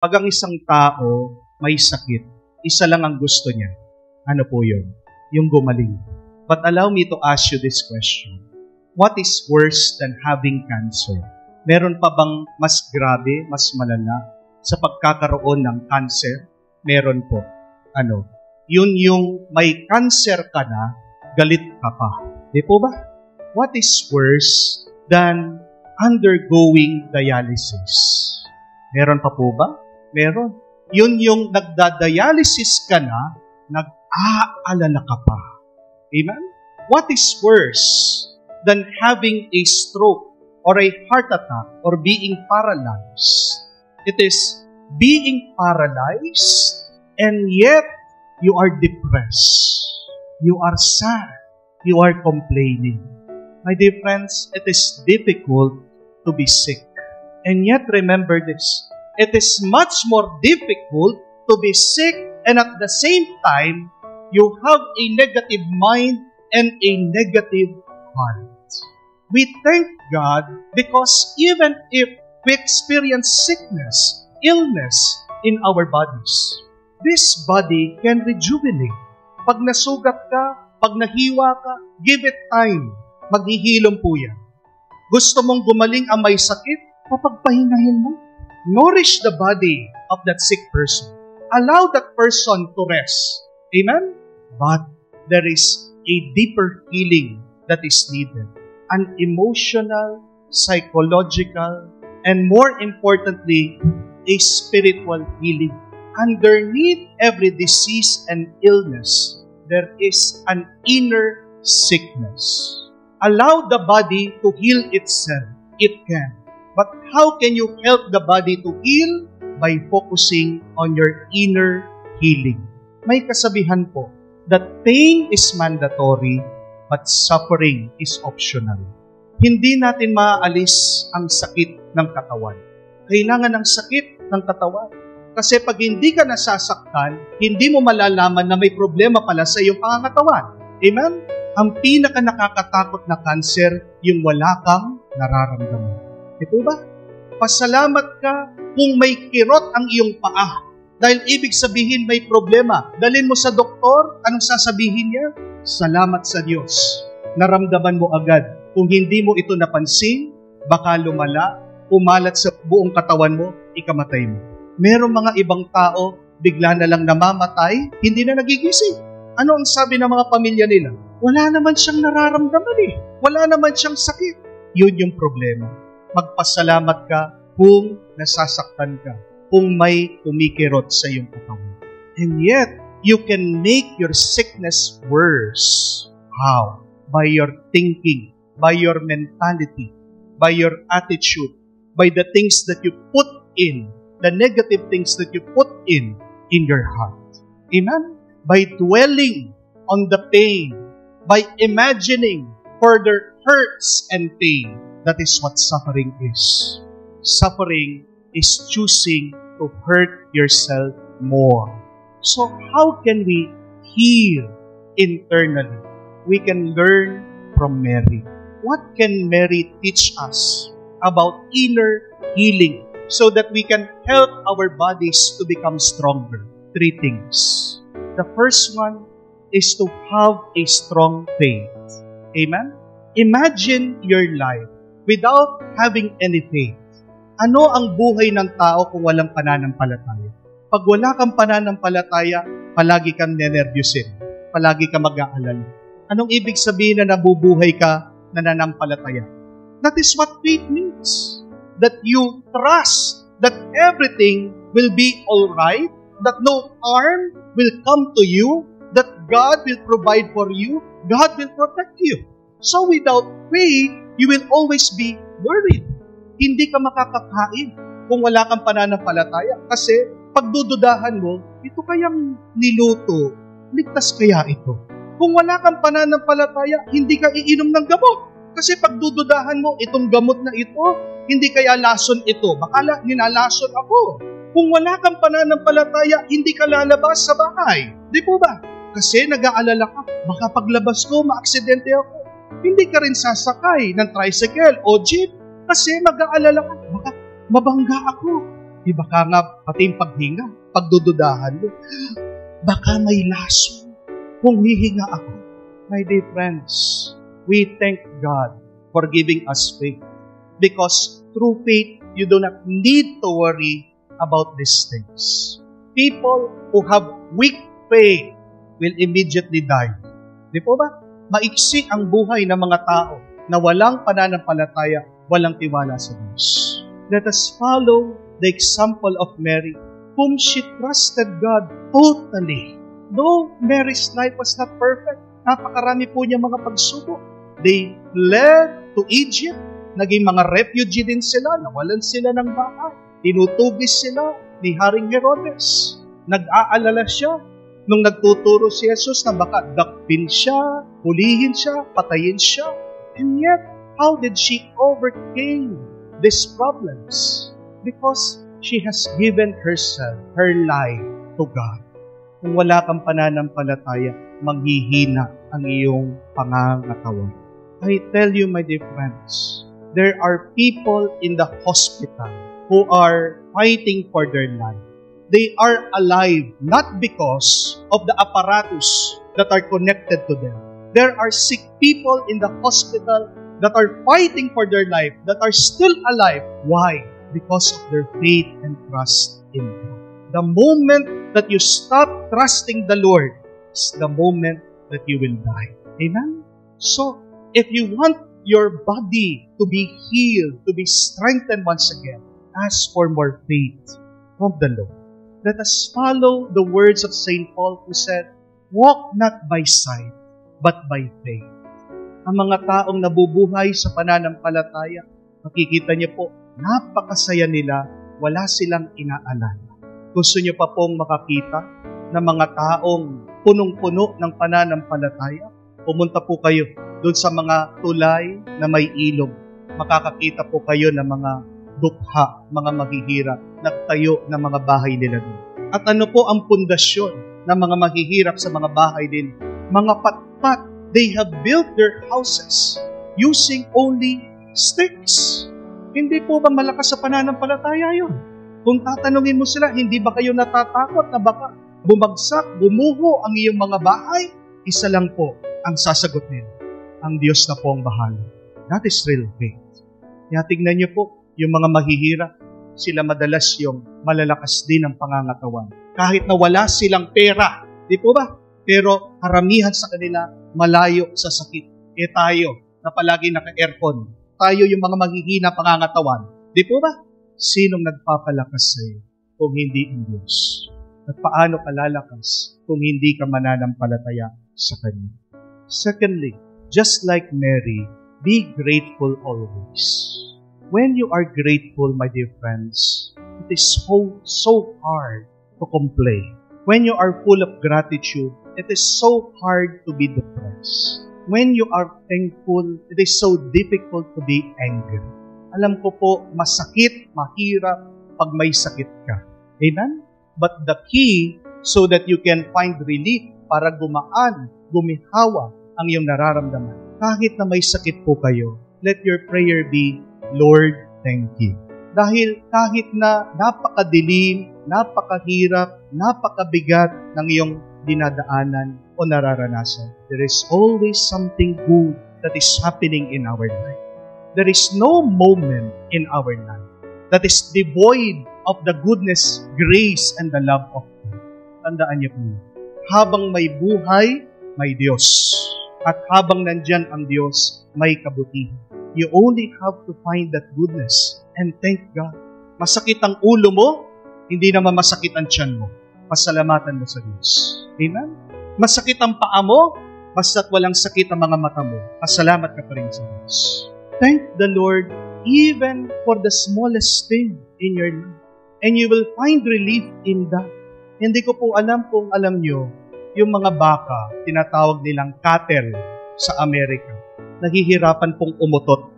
Pag ang isang tao may sakit, isa lang ang gusto niya. Ano po yun? Yung gumaling. But allow me to ask you this question. What is worse than having cancer? Meron pa bang mas grabe, mas malala sa pagkakaroon ng cancer? Meron po. Ano? Yun yung may cancer ka na, galit ka pa. Di po ba? What is worse than undergoing dialysis? Meron pa po ba? Meron. Yun yung nagda-dialysis ka na, nag-aalala ka pa. Amen? What is worse than having a stroke or a heart attack or being paralyzed? It is being paralyzed and yet you are depressed. You are sad. You are complaining. My dear friends, it is difficult to be sick. And yet remember this. It is much more difficult to be sick and at the same time, you have a negative mind and a negative heart. We thank God because even if we experience sickness, illness in our bodies, this body can rejuvenate. Pag nasugat ka, pag nahiwa ka, give it time. Maghihilom po yan. Gusto mong gumaling ang may sakit, papagpahingahin mo. Nourish the body of that sick person. Allow that person to rest. Amen? But there is a deeper healing that is needed. An emotional, psychological, and more importantly, a spiritual healing. Underneath every disease and illness, there is an inner sickness. Allow the body to heal itself. It can. But how can you help the body to heal? By focusing on your inner healing. May kasabihan po that pain is mandatory but suffering is optional. Hindi natin maaalis ang sakit ng katawan. Kailangan ng sakit ng katawan. Kasi pag hindi ka nasasaktan, hindi mo malalaman na may problema pala sa iyong pangangatawan. Amen? Ang pinaka nakakatakot na cancer, yung wala kang nararamdaman. Ito ba? Pasalamat ka kung may kirot ang iyong paa. Dahil ibig sabihin may problema. Dalhin mo sa doktor, anong sasabihin niya? Salamat sa Diyos. Naramdaman mo agad. Kung hindi mo ito napansin, baka lumala, umalat sa buong katawan mo, ikamatay mo. Merong mga ibang tao, bigla na lang namamatay, hindi na nagigising. Ano ang sabi ng mga pamilya nila? Wala naman siyang nararamdaman eh. Wala naman siyang sakit. Yun yung problema. Magpasalamat ka kung nasasaktan ka, kung may kumikirot sa iyong katawan. And yet, you can make your sickness worse. How? By your thinking, by your mentality, by your attitude, by the things that you put in, the negative things that you put in your heart. Amen? By dwelling on the pain, by imagining further hurts and pain. That is what suffering is. Suffering is choosing to hurt yourself more. So how can we heal internally? We can learn from Mary. What can Mary teach us about inner healing so that we can help our bodies to become stronger? 3 things. The first one is to have a strong faith. Amen? Imagine your life without having any faith. Ano ang buhay ng tao kung walang pananampalataya? Pag wala kang pananampalataya, palagi kang nenervyusin. Palagi kang mag-aalala. Anong ibig sabihin na nabubuhay ka nananampalataya? That is what faith means. That you trust that everything will be alright, that no harm will come to you, that God will provide for you, God will protect you. So without faith, you will always be worried. Hindi ka makakakain kung wala kang pananampalataya. Kasi pagdududahan mo, ito kayang niluto, ligtas kaya ito? Kung wala kang pananampalataya, hindi ka iinom ng gamot. Kasi pagdududahan mo, itong gamot na ito, hindi kaya lason ito. Baka ninalason ako. Kung wala kang pananampalataya, hindi ka lalabas sa bahay. Di po ba? Kasi nag-aalala ka, baka paglabas ko, maaksidente ako. Hindi ka rin sasakay ng tricycle o jeep kasi mag-aalala ka, baka mabangga ako. Di baka nga pati yung paghinga, pagdududahan mo, baka may laso kung hihinga ako. My dear friends, we thank God for giving us faith. Because through faith, you do not need to worry about these things. People who have weak faith will immediately die. Di po ba? Maiksi ang buhay ng mga tao na walang pananampalataya, walang tiwala sa Diyos. Let us follow the example of Mary, whom she trusted God totally. Though Mary's life was not perfect, napakarami po niya mga pagsubok. They fled to Egypt. Naging mga refugee din sila. Nawalan sila ng bahay. Tinutugis sila ni Haring Herodes. Nag-aalala siya nung nagtuturo si Jesus na baka dakpin siya, hulihin siya, patayin siya. And yet, how did she overcome these problems? Because she has given herself, her life to God. Kung wala kang pananampalataya, manghihina ang iyong pangangatawan. I tell you, my dear friends, there are people in the hospital who are fighting for their life. They are alive not because of the apparatus that are connected to them. There are sick people in the hospital that are fighting for their life, that are still alive. Why? Because of their faith and trust in God. The moment that you stop trusting the Lord is the moment that you will die. Amen? So, if you want your body to be healed, to be strengthened once again, ask for more faith from the Lord. Let us follow the words of St. Paul who said, walk not by sight, but by faith. Ang mga taong nabubuhay sa pananampalataya, makikita niyo po, napakasaya nila, wala silang inaalala. Gusto niyo pa pong makakita ng mga taong punong-puno ng pananampalataya? Pumunta po kayo doon sa mga tulay na may ilog. Makakakita po kayo ng mga dukha, mga maghihirap, nagtayo ng mga bahay nila doon. At ano po ang pundasyon ng mga maghihirap sa mga bahay din? Mga patpat. They have built their houses using only sticks. Hindi po ba malakas sa pananampalataya yun? Kung tatanungin mo sila, hindi ba kayo natatakot na baka bumagsak, bumuho ang iyong mga bahay? Isa lang po ang sasagot nila. Ang Diyos na po ang bahala. That is real faith. Kaya tignan niyo po, yung mga mahihirap, sila madalas yung malalakas din ang pangangatawan. Kahit na wala silang pera, di po ba? Pero karamihan sa kanila, malayo sa sakit. Tayo, na palagi naka-aircon, tayo yung mga maghihina pangangatawan. Di po ba? Sinong nagpapalakas sa iyo kung hindi ang Diyos? At paano ka lalakas kung hindi ka mananampalataya sa Kanya? Secondly, just like Mary, be grateful always. When you are grateful, my dear friends, it is so hard to complain. When you are full of gratitude, it is so hard to be depressed. When you are thankful, it is so difficult to be angry. Alam ko po, masakit, mahirap pag may sakit ka. Amen? But the key so that you can find relief para gumaan, gumihawa ang iyong nararamdaman. Kahit na may sakit po kayo, let your prayer be, Lord, thank you. Dahil kahit na napakadilim, napakahirap, napakabigat ng iyong dinadaanan o nararanasan, there is always something good that is happening in our life. There is no moment in our life that is devoid of the goodness, grace, and the love of God. Tandaan niyo po, habang may buhay, may Diyos. At habang nandyan ang Diyos, may kabutihan. You only have to find that goodness and thank God. Masakit ang ulo mo, hindi naman masakit ang tiyan mo. Pasalamatan mo sa Diyos. Amen? Masakit ang paa mo, basta't walang sakit ang mga mata mo. Pasalamat ka pa rin sa Diyos. Thank the Lord even for the smallest thing in your life. And you will find relief in that. Hindi ko po alam kung alam nyo, yung mga baka, tinatawag nilang cattle sa Amerika, naghihirapan pong umutot.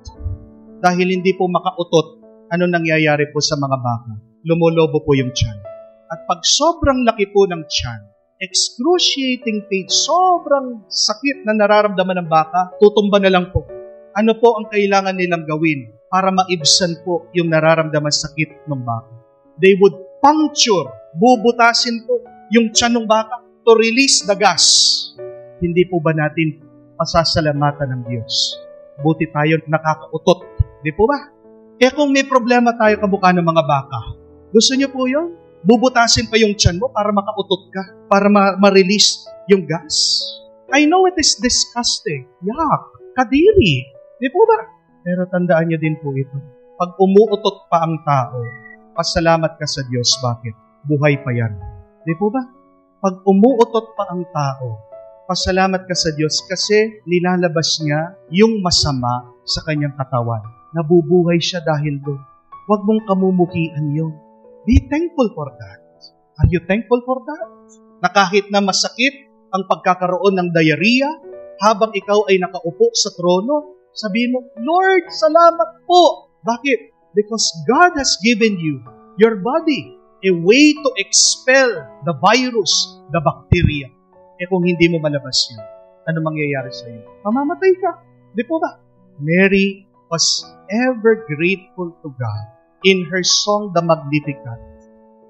Dahil hindi po makautot, ano nangyayari po sa mga baka? Lumulobo po yung tiyan. At pag sobrang laki po ng tiyan, excruciating pain, sobrang sakit na nararamdaman ng baka, tutumba na lang po. Ano po ang kailangan nilang gawin para maibsan po yung nararamdaman sakit ng baka? they would puncture, bubutasin po yung tiyan ng baka to release the gas. Hindi po ba natin pasasalamatan ng Diyos? Buti tayo nakakautot. Di po ba? Kaya kung may problema tayo kamukha ng mga baka, gusto niyo po yun? Bubutasin pa yung tiyan mo para makautot ka, para ma-release yung gas? I know it is disgusting. Yuck! Kadiri! Di po ba? Pero tandaan niyo din po ito. Pag umuutot pa ang tao, pasalamat ka sa Diyos. Bakit? Buhay pa yan. Di po ba? Pag umuutot pa ang tao, pasalamat ka sa Diyos kasi nilalabas niya yung masama sa kanyang katawan. Nabubuhay siya dahil doon. Huwag mong kamumuhian yun. Be thankful for that. Are you thankful for that? Na kahit na masakit ang pagkakaroon ng diarrhea, habang ikaw ay nakaupo sa trono, sabihin mo, Lord, salamat po. Bakit? Because God has given you, your body, a way to expel the virus, the bacteria. Kung hindi mo malabas yun, ano mangyayari sa iyo? Mamamatay ka. Di po ba? Mary was ever grateful to God in her song, The Magnificat.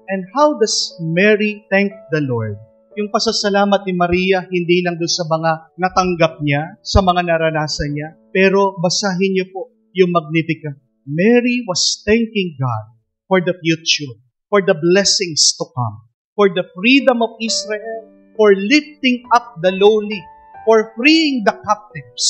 And how does Mary thank the Lord? Yung pasasalamat ni Maria, hindi lang doon sa mga natanggap niya, sa mga naranasan niya, pero basahin niyo po yung Magnificat. Mary was thanking God for the future, for the blessings to come, for the freedom of Israel, for lifting up the lowly, for freeing the captives,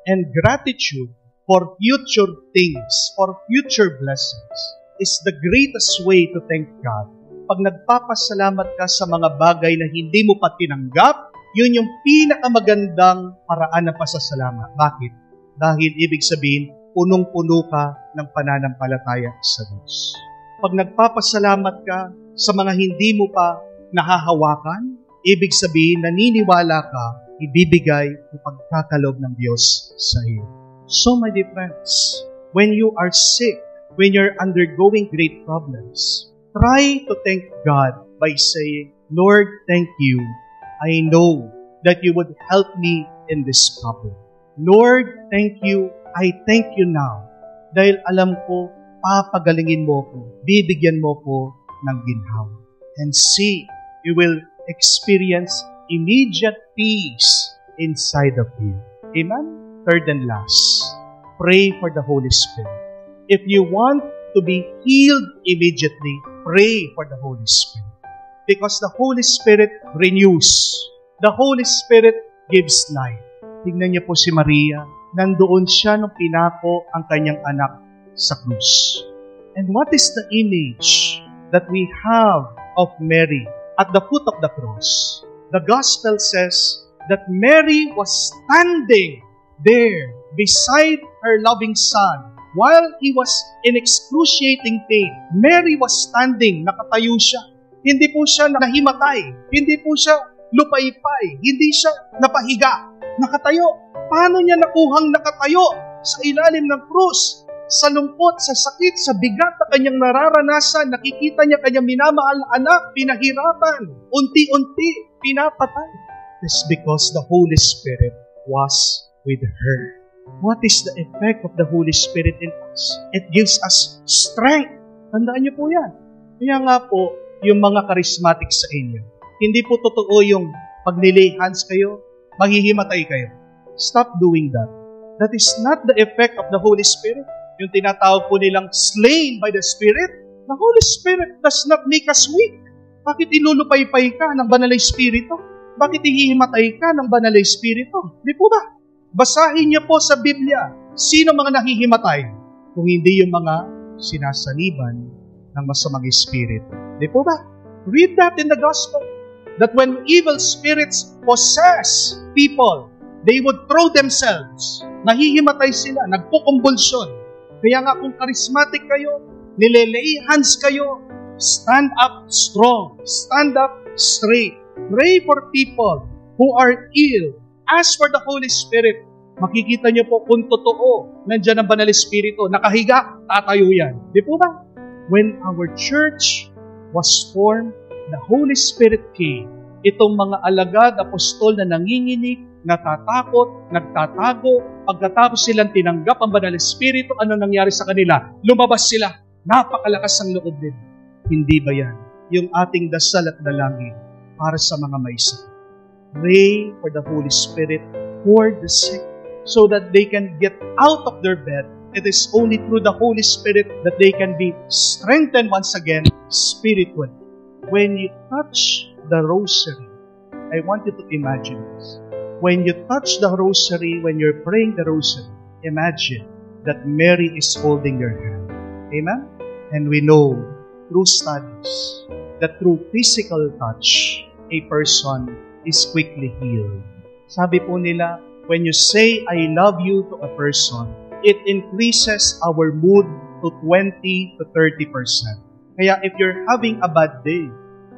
and gratitude for future things, for future blessings, is the greatest way to thank God. Pag nagpapasalamat ka sa mga bagay na hindi mo pa tinanggap, yun yung pinakamagandang paraan ng pasasalamat. Bakit? Dahil ibig sabihin, punong-puno ka ng pananampalataya sa Diyos. Pag nagpapasalamat ka sa mga hindi mo pa nahahawakan, ibig sabihin, naniniwala ka, ibibigay ang pagkakaloob ng Diyos sa iyo. So, my dear friends, when you are sick, when you're undergoing great problems, try to thank God by saying, Lord, thank you. I know that you would help me in this problem. Lord, thank you. I thank you now. Dahil alam ko, papagalingin mo ko, bibigyan mo ko ng ginhawa. And see, you will experience immediate peace inside of you. Amen? Third and last, pray for the Holy Spirit. If you want to be healed immediately, pray for the Holy Spirit. Because the Holy Spirit renews. The Holy Spirit gives life. Tingnan niyo po si Maria. Nandoon siya nung pinako ang kanyang anak sa krus. And what is the image that we have of Mary at the foot of the cross? The Gospel says that Mary was standing there beside her loving Son. While He was in excruciating pain, Mary was standing, nakatayo siya. Hindi po siya nahimatay. Hindi po siya lupaypay. Hindi siya napahiga. Nakatayo. Paano niya nakuhang nakatayo sa ilalim ng krus? Sa lungkot, sa sakit, sa bigat na kanyang nararanasan, nakikita niya kanyang minamahal na anak, pinahirapan, unti-unti, pinapatay. It's because the Holy Spirit was with her. What is the effect of the Holy Spirit in us? It gives us strength. Tandaan niyo po yan. Kaya nga po, yung mga charismatic sa inyo, hindi po totoo yung pag nilay hands kayo, maghihimatay kayo. Stop doing that. That is not the effect of the Holy Spirit. Yung tinatawag po nilang slain by the Spirit. The Holy Spirit does not make us weak. Bakit ilulupaypay ka ng banal na Espiritu? Bakit ihihimatay ka ng banal na Espiritu? Di po ba? Basahin niyo po sa Biblia, sino mga nahihimatay? Kung hindi yung mga sinasaniban ng masamang espiritu. Di po ba? Read that in the Gospel. That when evil spirits possess people, they would throw themselves. Nahihimatay sila, nagpukumbulsyon. Kaya nga kung charismatic kayo, nilelay hands kayo, stand up strong, stand up straight. Pray for people who are ill. Ask for the Holy Spirit. Makikita niyo po kung totoo, nandiyan ang Banal Espiritu. Nakahiga, tatayo yan. Di po ba? When our church was formed, the Holy Spirit came. Itong mga alagad, apostol na nanginginig, natatakot, nagtatago, pagkatapos silang tinanggap ang Banal Espiritu, ano nangyari sa kanila? Lumabas sila. Napakalakas ang loob nila. Hindi ba yan yung ating dasal at dalangin para sa mga may sakit? Pray for the Holy Spirit for the sick so that they can get out of their bed. It is only through the Holy Spirit that they can be strengthened once again spiritually. When you touch the rosary, I want you to imagine this. When you touch the rosary, when you're praying the rosary, imagine that Mary is holding your hand. Amen? And we know through studies that through physical touch, a person is quickly healed. Sabi po nila, when you say, I love you to a person, it increases our mood to 20 to 30%. Kaya if you're having a bad day,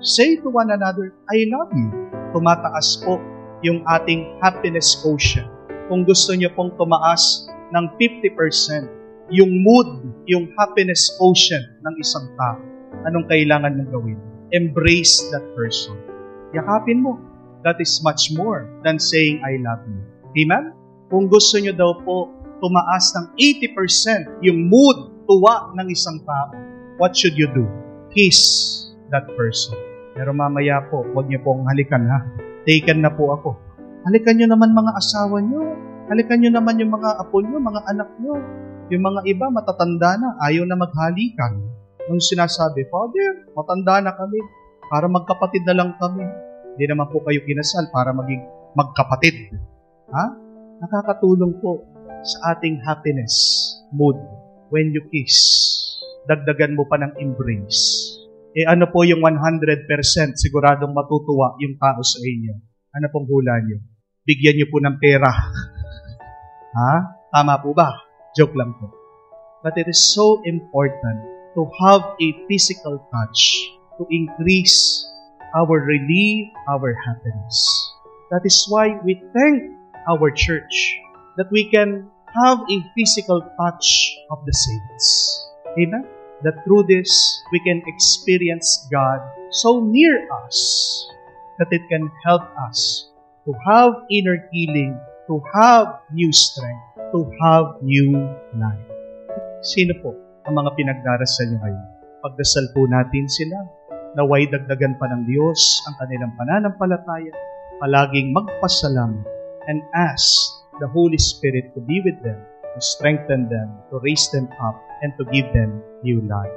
say to one another, I love you. Tumataas po yung ating happiness quotient. Kung gusto niyo pong tumaas ng 50%, yung mood, yung happiness quotient ng isang tao, anong kailangan mong gawin? Embrace that person. Yakapin mo. That is much more than saying, I love you. Amen? Kung gusto niyo daw po tumaas ng 80% yung mood, tuwa ng isang tao, what should you do? Kiss that person. Pero mamaya po, huwag niyo pong halikan ha. Taken na po ako. Halikan niyo naman mga asawa niyo. Halikan niyo naman yung mga apo niyo, mga anak niyo. Yung mga iba, matatanda na, ayaw na maghalikan. Nung sinasabi, Father, matanda na kami. Para magkapatid na lang kami. Hindi naman po kayo kinasal para maging magkapatid. Ha? Nakakatulong po sa ating happiness mood when you kiss. Dagdagan mo pa ng embrace. Ano po yung 100% siguradong matutuwa yung tao sa inyo? Ano pong hula nyo? Bigyan nyo po ng pera. Ha? Tama po ba? Joke lang po. But it is so important to have a physical touch to increase our relief, our happiness. That is why we thank our church that we can have a physical touch of the saints. Amen? That through this, we can experience God so near us that it can help us to have inner healing, to have new strength, to have new life. Sino po ang mga pinagdarasal niyo ngayon? Pagdasal po natin sila. Naway dagdagan pa ng Diyos ang kanilang pananampalataya, palaging magpasalamat and ask the Holy Spirit to be with them, to strengthen them, to raise them up, and to give them new life.